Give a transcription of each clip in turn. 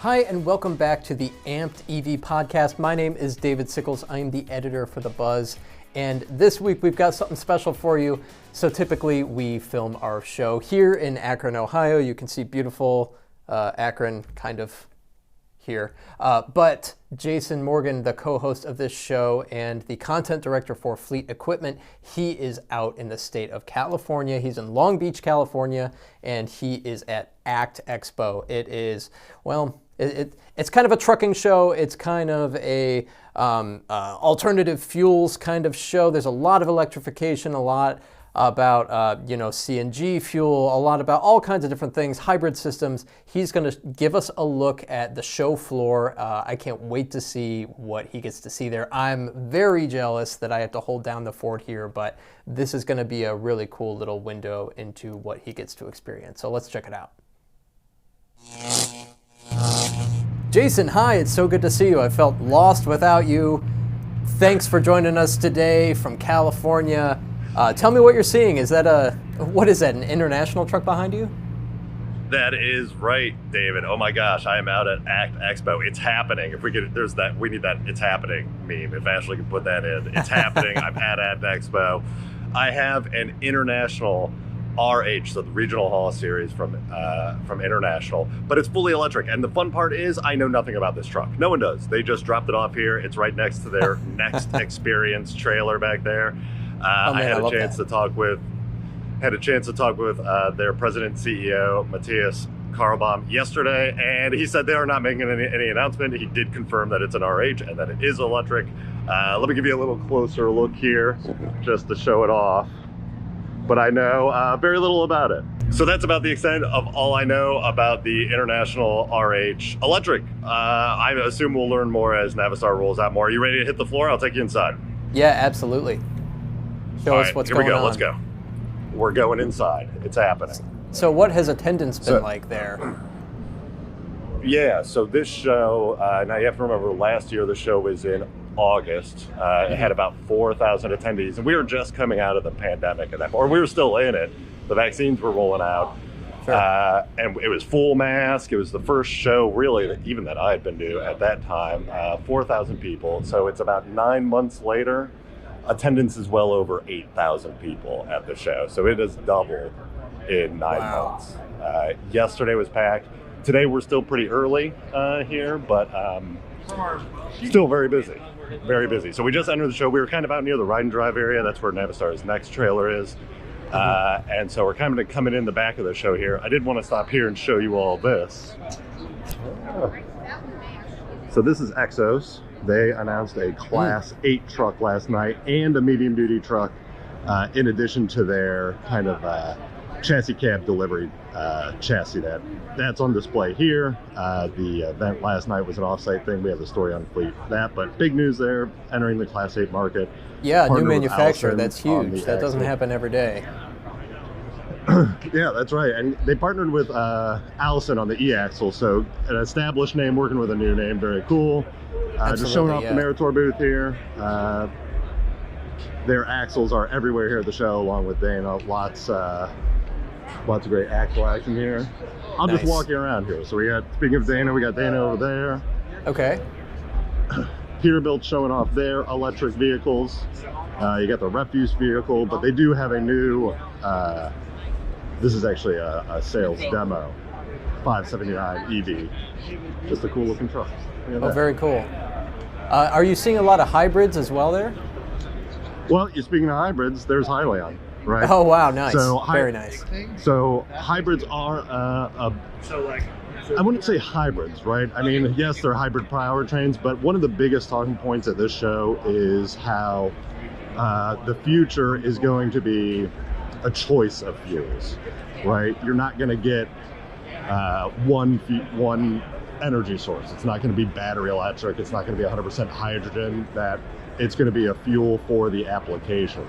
Hi, and welcome back to the Amped EV podcast. My name is David Sickles. I am the editor for The Buzz. And this week we've got something special for you. So typically we film our show here in Akron, Ohio. You can see beautiful Akron kind of here. But Jason Morgan, the co-host of this show and the content director for Fleet Equipment, he is out in the state of California. He's in Long Beach, California, and he is at ACT Expo. It is, well, it's kind of a trucking show. It's kind of a alternative fuels kind of show. There's a lot of electrification, a lot about CNG fuel, a lot about all kinds of different things, hybrid systems. He's going to give us a look at the show floor. I can't wait to see what he gets to see there. I'm very jealous that I have to hold down the fort here, but this is going to be a really cool little window into what he gets to experience. So let's check it out. Jason, hi, it's so good to see you. I felt lost without you. Thanks for joining us today from California. Tell me what you're seeing. Is that an international truck behind you? That is right, David. Oh my gosh, I am out at ACT Expo. It's happening. If we could, we need that "it's happening" meme. If Ashley could put that in. It's happening. I'm at ACT Expo. I have an international RH, so the regional haul series from International, but it's fully electric. And the fun part is I know nothing about this truck. No one does. They just dropped it off here. It's right next to their Next Experience trailer back there. I had a chance to talk with their president and CEO, Matthias Karlbaum, yesterday, and he said they are not making any announcement. He did confirm that it's an RH and that it is electric. Let me give you a little closer look here just to show it off. But I know very little about it. So that's about the extent of all I know about the International RH Electric. I assume we'll learn more as Navistar rolls out more. Are you ready to hit the floor? I'll take you inside. Yeah, absolutely. Show us what's going on. Here we go, let's go. We're going inside, it's happening. So what has attendance been like there? Yeah, so this show, now you have to remember last year the show was in August. It had about 4,000 attendees, and we were just coming out of the pandemic at that point, or we were still in it. The vaccines were rolling out. Sure. And it was full mask. It was the first show really that I had been to at that time. 4,000 people. So it's about 9 months later. Attendance is well over 8,000 people at the show. So it has doubled in 9 months. Yesterday was packed. Today we're still pretty early here, but still very busy. Very busy. So we just entered the show. We were kind of out near the ride and drive area. That's where Navistar's next trailer is. And so we're kind of coming in the back of the show here. I did want to stop here and show you all this. So this is Xos. They announced a Class 8 truck last night and a medium-duty truck in addition to their kind of chassis cab delivery chassis that's on display here. The event last night was an off-site thing. We have the story on Fleet for that, but big news there, entering the Class 8 market. Yeah, new manufacturer, that's huge. That doesn't happen every day. Yeah, that's right. And they partnered with Allison on the e-axle, so an established name working with a new name, very cool. Just showing off the Meritor booth here. Their axles are everywhere here at the show, along with Dana. Lots of great axle action here. I'll just walk you around here. So speaking of Dana, we got Dana over there. Okay. Peterbilt showing off their electric vehicles. You got the refuse vehicle, but they do have a new, this is actually a sales demo, 579 EV. Just a cool looking truck. Oh, very cool. Are you seeing a lot of hybrids as well there? Well, you're speaking of hybrids, there's Hyliion, right? Oh, wow, nice. So, very nice. So hybrids are, I wouldn't say hybrids, right? I mean, yes, they're hybrid powertrains, but one of the biggest talking points at this show is how the future is going to be a choice of fuels, right? You're not going to get one energy source. It's not going to be battery electric. It's not going to be 100% hydrogen. That it's going to be a fuel for the application.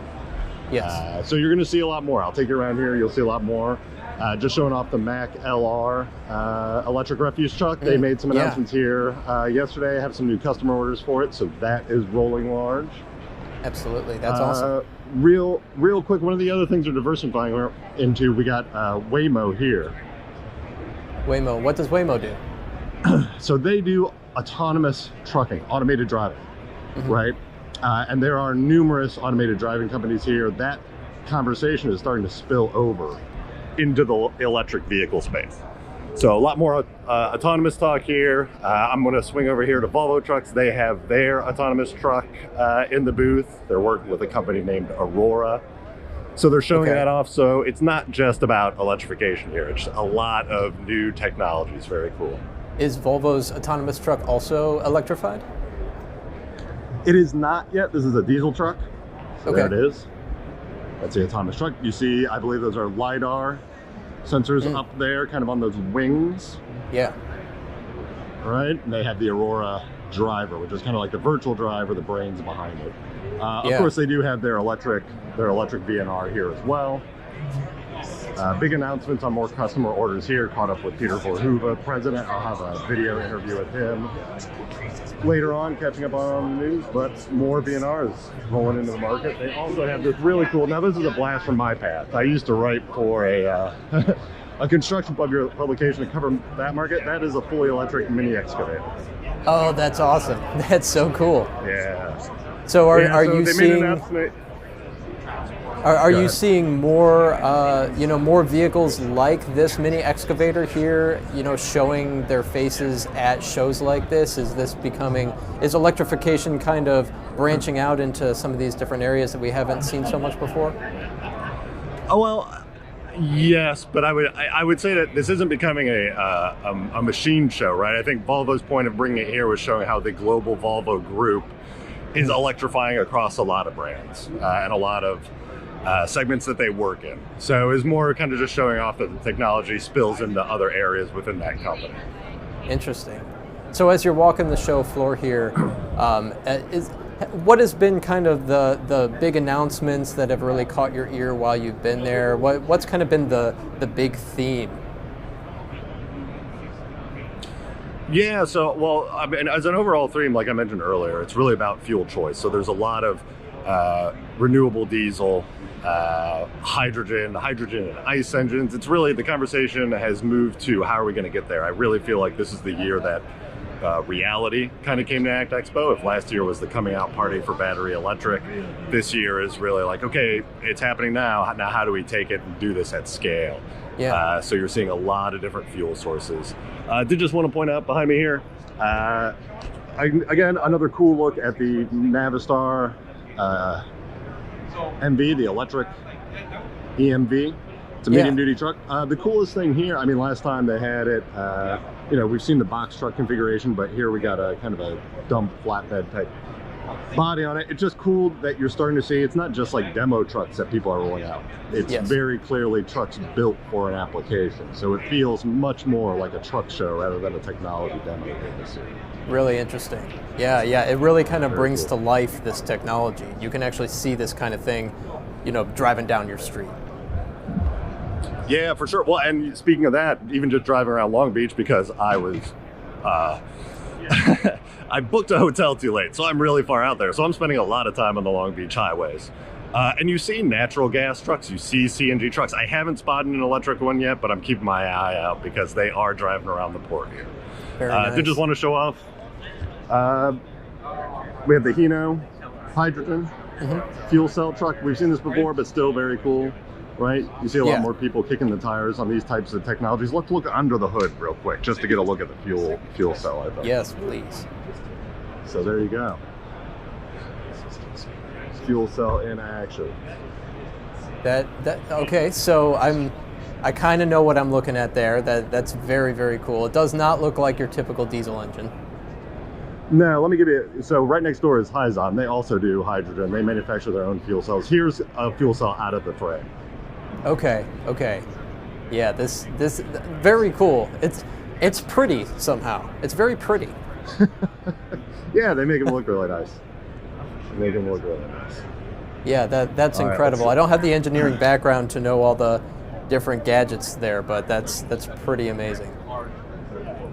Yes. So you're going to see a lot more. I'll take you around here. You'll see a lot more. Just showing off the Mack LR electric refuse truck. They made some announcements here yesterday. I have some new customer orders for it, so that is rolling large. Absolutely, that's awesome. Real quick, one of the other things we're diversifying into, we got Waymo here. Waymo, what does Waymo do? So they do autonomous trucking, automated driving, right? And there are numerous automated driving companies here. That conversation is starting to spill over into the electric vehicle space. So a lot more autonomous talk here. I'm going to swing over here to Volvo Trucks. They have their autonomous truck in the booth. They're working with a company named Aurora. So they're showing that off. So it's not just about electrification here. It's a lot of new technologies. Very cool. Is Volvo's autonomous truck also electrified? It is not yet. This is a diesel truck. So Okay. there it is. That's the autonomous truck. You see, I believe those are LiDAR sensors up there, kind of on those wings. Yeah. Right? And they have the Aurora driver, which is kind of like the virtual driver, the brains behind it. Of course, they do have their electric VNR here as well. Big announcements on more customer orders here. Caught up with Peter Verhoeven, president. I'll have a video interview with him later on, catching up on the news, but more VNRs rolling into the market. They also have this really cool, now this is a blast from my past. I used to write for a construction publication to cover that market. That is a fully electric mini excavator. Oh, that's awesome. That's so cool. Yeah. So are so you they made an seeing announcement. are you seeing more more vehicles like this mini excavator here, showing their faces at shows like this? Is electrification kind of branching out into some of these different areas that we haven't seen so much before? Oh, well, yes, but I would say that this isn't becoming a machine show, right? I think Volvo's point of bringing it here was showing how the global Volvo group is electrifying across a lot of brands and a lot of segments that they work in. So it's more kind of just showing off that the technology spills into other areas within that company. Interesting. So as you're walking the show floor here, what has been kind of the big announcements that have really caught your ear while you've been there? What's kind of been the big theme? Yeah, so, well, I mean, as an overall theme, like I mentioned earlier, it's really about fuel choice. So there's a lot of renewable diesel, hydrogen and ICE engines. It's really, the conversation has moved to how are we going to get there? I really feel like this is the year that reality kind of came to ACT Expo. If last year was the coming out party for battery electric, this year is really like, okay, it's happening now. Now how do we take it and do this at scale? Yeah. So you're seeing a lot of different fuel sources. I did just want to point out behind me here, again, another cool look at the Navistar MV, the electric EMV. It's a medium duty truck. The coolest thing here, I mean, last time they had it, we've seen the box truck configuration, but here we got a kind of a dump flatbed type body on it. It's just cool that you're starting to see it's not just like demo trucks that people are rolling out. It's very clearly trucks built for an application. So it feels much more like a truck show rather than a technology demo this year. Really interesting. Yeah, it really kind of brings to life this technology. You can actually see this kind of thing, driving down your street. Yeah, for sure. Well, and speaking of that, even just driving around Long Beach, because I was, I booked a hotel too late, so I'm really far out there. So I'm spending a lot of time on the Long Beach highways. And you see natural gas trucks, you see CNG trucks. I haven't spotted an electric one yet, but I'm keeping my eye out because they are driving around the port here. Very nice. Did just want to show off. We have the Hino hydrogen fuel cell truck. We've seen this before, but still very cool. Right? You see a lot more people kicking the tires on these types of technologies. Let's look under the hood real quick, just to get a look at the fuel cell, I think. Yes, please. So there you go. Fuel cell in action. Okay, so I kind of know what I'm looking at there. That's very, very cool. It does not look like your typical diesel engine. No, let me give you, so right next door is Hyzon. They also do hydrogen. They manufacture their own fuel cells. Here's a fuel cell out of the frame. Okay. Yeah, this very cool. It's pretty somehow. It's very pretty. Yeah, they make them look really nice. Yeah, that's incredible. I don't have the engineering background to know all the different gadgets there, but that's pretty amazing.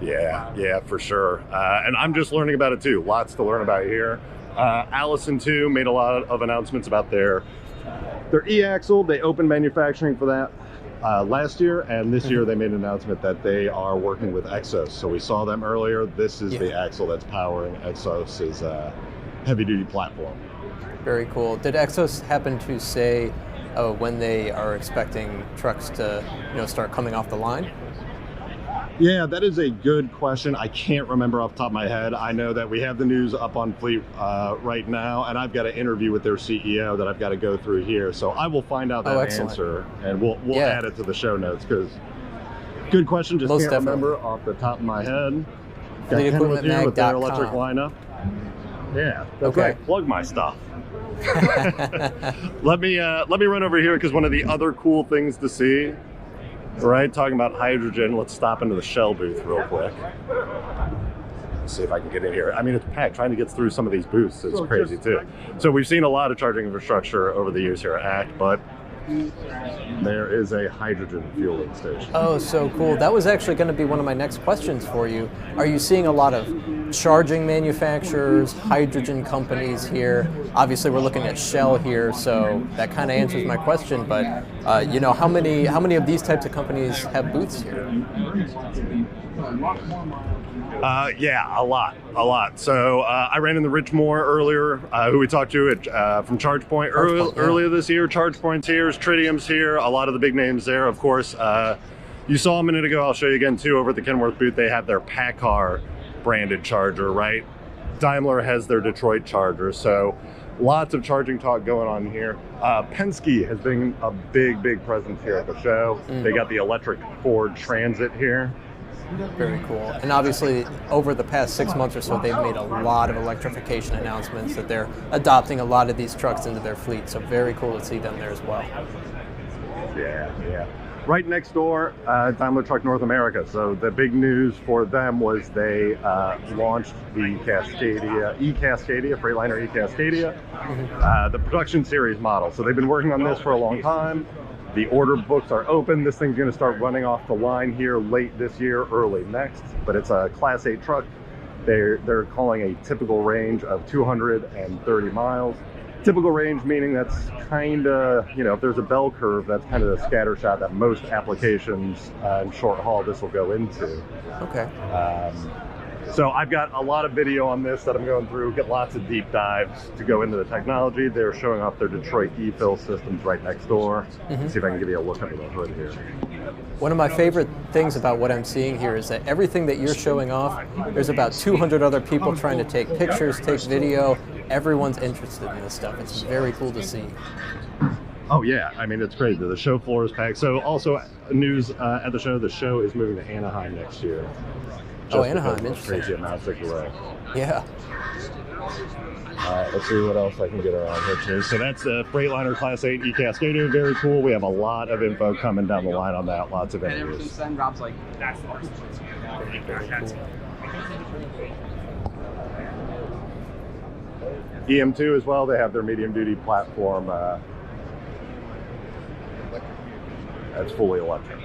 Yeah, for sure. And I'm just learning about it too. Lots to learn about here. Allison too made a lot of announcements about their e-axle. They opened manufacturing for that last year, and this year they made an announcement that they are working with Xos. So we saw them earlier. This is the axle that's powering Xos' heavy-duty platform. Very cool. Did Xos happen to say when they are expecting trucks to start coming off the line? Yeah, that is a good question. I can't remember off the top of my head. I know that we have the news up on Fleet right now, and I've got an interview with their CEO that I've got to go through here. So I will find out that answer, and we'll add it to the show notes, because good question. Just can't remember off the top of my head. Got Ken with you with their electric lineup. Yeah, that's right. Plug my stuff. Let me run over here, because one of the other cool things to see, right, talking about hydrogen, let's stop into the Shell booth real quick. Let's see if I can get in here. I mean, it's packed. Trying to get through some of these booths is crazy too. So we've seen a lot of charging infrastructure over the years here at ACT, but there is a hydrogen fueling station. Oh, so cool. That was actually going to be one of my next questions for you. Are you seeing a lot of charging manufacturers, hydrogen companies here? Obviously, we're looking at Shell here, so that kind of answers my question. But how many of these types of companies have booths here? Yeah, a lot. So I ran into Rich Moore earlier, who we talked to from ChargePoint earlier this year. ChargePoint's here, Tritium's here, a lot of the big names there, of course. You saw a minute ago, I'll show you again too, over at the Kenworth booth, they have their PACCAR branded charger, right? Daimler has their Detroit charger, so lots of charging talk going on here. Penske has been a big presence here at the show. They got the electric Ford Transit here. Very cool. And obviously, over the past 6 months or so, they've made a lot of electrification announcements that they're adopting a lot of these trucks into their fleet. So very cool to see them there as well. Yeah. Right next door, Daimler Truck North America. So the big news for them was they launched the Cascadia, Freightliner Cascadia, the production series model. So they've been working on this for a long time. The order books are open. This thing's going to start running off the line here late this year, early next. But it's a Class 8 truck. They're calling a typical range of 230 miles. Typical range meaning that's kind of, if there's a bell curve, that's kind of the scatter shot that most applications in short haul this will go into. Okay. So I've got a lot of video on this that I'm going through, get lots of deep dives to go into the technology. They're showing off their Detroit e-fill systems right next door. Let's see if I can give you a look under the hood here. One of my favorite things about what I'm seeing here is that everything that you're showing off, there's about 200 other people trying to take pictures, take video. Everyone's interested in this stuff. It's very cool to see. Oh yeah, I mean, it's crazy. The show floor is packed. So also news at the show is moving to Anaheim next year. Anaheim, interesting. Crazy amounts of growth. Yeah. Let's see what else I can get around here too. So that's the Freightliner Class 8 Cascadia. Very cool. We have a lot of info coming down the line on that. Lots of interviews. EM2 as well. They have their medium duty platform. That's fully electric.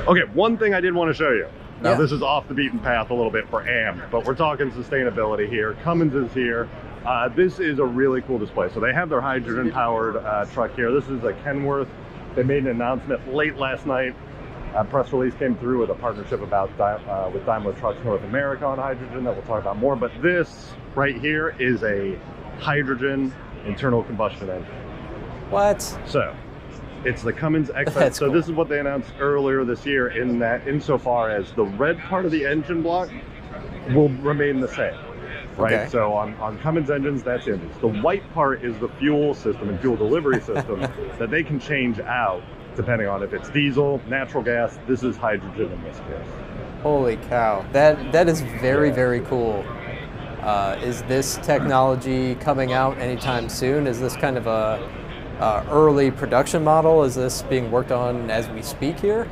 Okay, one thing I did want to show you. Now this is off the beaten path a little bit for AMP, but we're talking sustainability here. Cummins is here. This is a really cool display. So they have their hydrogen powered truck here. This is a Kenworth. They made an announcement late last night. A press release came through with a partnership about with Daimler Trucks North America on hydrogen that we'll talk about more. But this right here is a hydrogen internal combustion engine. What? So it's the Cummins Xos. So this is what they announced earlier this year, in that insofar as the red part of the engine block will remain the same, right? Okay. So on Cummins engines, that's engines. The white part is the fuel system and fuel delivery system that they can change out depending on if it's diesel, natural gas. This is hydrogen in this case. Holy cow. That is very, very cool. Is this technology coming out anytime soon? Is this kind of a early production model? Is this being worked on as we speak here?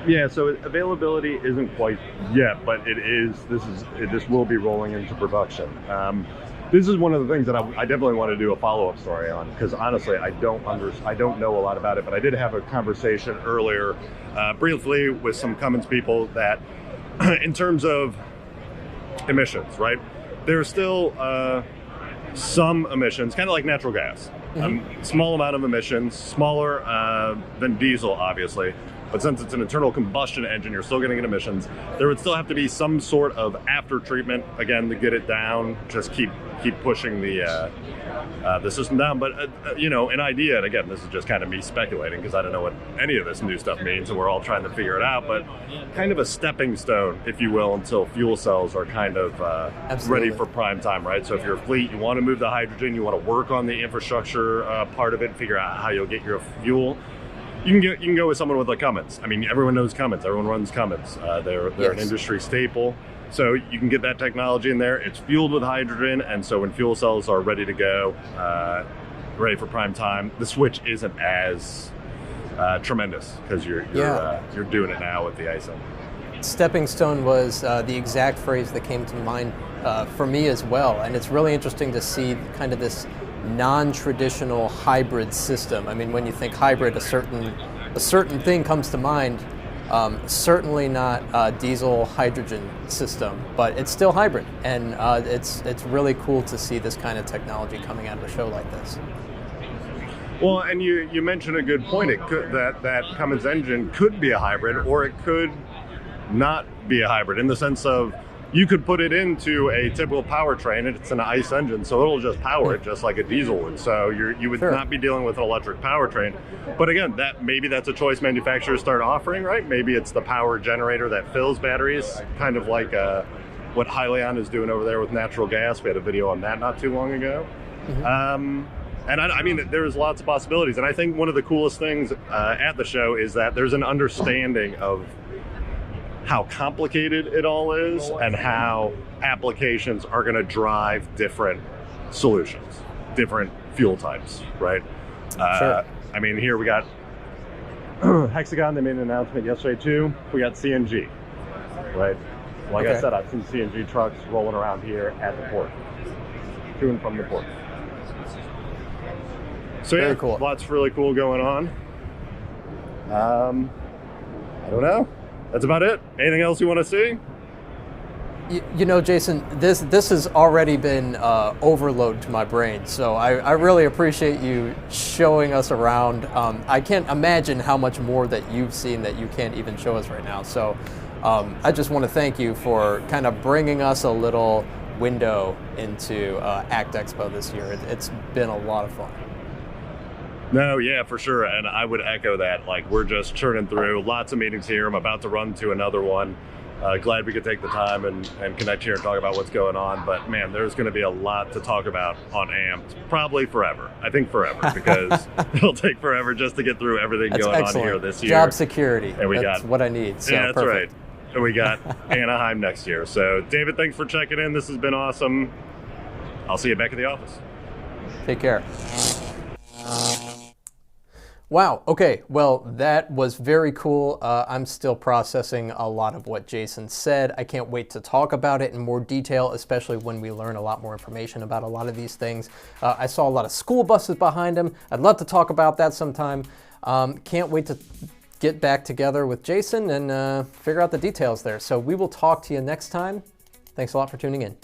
Yeah, so availability isn't quite yet, but it is. This will be rolling into production. This is one of the things that I definitely want to do a follow-up story on, because honestly, I don't know a lot about it. But I did have a conversation earlier, briefly, with some Cummins people that, in terms of emissions, right? There's still some emissions, kind of like natural gas. Small amount of emissions, smaller than diesel, obviously. But since it's an internal combustion engine, you're still going to get emissions. There would still have to be some sort of after treatment, again, to get it down. Just keep pushing the system down. But an idea, and again, this is just kind of me speculating because I don't know what any of this new stuff means, and we're all trying to figure it out. But kind of a stepping stone, if you will, until fuel cells are kind of ready for prime time, right? So if you're a fleet, you want to move to hydrogen, you want to work on the infrastructure part of it, figure out how you'll get your fuel. You can go with someone with like Cummins. I mean, everyone knows Cummins. Everyone runs Cummins. They're an industry staple. So you can get that technology in there. It's fueled with hydrogen, and so when fuel cells are ready to go, ready for prime time, the switch isn't as tremendous because you're doing it now with the ICE engine. Stepping stone was the exact phrase that came to mind for me as well, and it's really interesting to see kind of this non-traditional hybrid system. I mean, when you think hybrid, a certain thing comes to mind. Certainly not a diesel hydrogen system, but it's still hybrid, and it's really cool to see this kind of technology coming out of a show like this. Well, and you mentioned a good point. It could that Cummins engine could be a hybrid, or it could not be a hybrid, in the sense of you could put it into a typical powertrain, and it's an ICE engine, so it'll just power it just like a diesel would. So you would not be dealing with an electric powertrain. But again, maybe that's a choice manufacturers start offering, right? Maybe it's the power generator that fills batteries, kind of like what Hyliion is doing over there with natural gas. We had a video on that not too long ago. And I mean, there's lots of possibilities. And I think one of the coolest things at the show is that there's an understanding of how complicated it all is and how applications are going to drive different solutions, different fuel types, right? Sure. I mean, here we got Hexagon. They made an announcement yesterday too. We got CNG, right? Like I said, I've seen CNG trucks rolling around here at the port, to and from the port. So Very cool. Lots really cool going on. I don't know. That's about it. Anything else you want to see? You know, Jason, this has already been overload to my brain, so I really appreciate you showing us around. I can't imagine how much more that you've seen that you can't even show us right now. So I just want to thank you for kind of bringing us a little window into ACT Expo this year. It's been a lot of fun. No, yeah, for sure. And I would echo that. Like, we're just churning through lots of meetings here. I'm about to run to another one. Glad we could take the time and connect here and talk about what's going on. But man, there's going to be a lot to talk about on AMPed, probably forever. I think forever, because it'll take forever just to get through everything going on here this year. Job security. And that's what I need. So yeah, that's perfect. right. And we got Anaheim next year. So David, thanks for checking in. This has been awesome. I'll see you back at the office. Take care. Wow, okay, well, that was very cool. I'm still processing a lot of what Jason said. I can't wait to talk about it in more detail, especially when we learn a lot more information about a lot of these things. I saw a lot of school buses behind him. I'd love to talk about that sometime. Can't wait to get back together with Jason and figure out the details there. So we will talk to you next time. Thanks a lot for tuning in.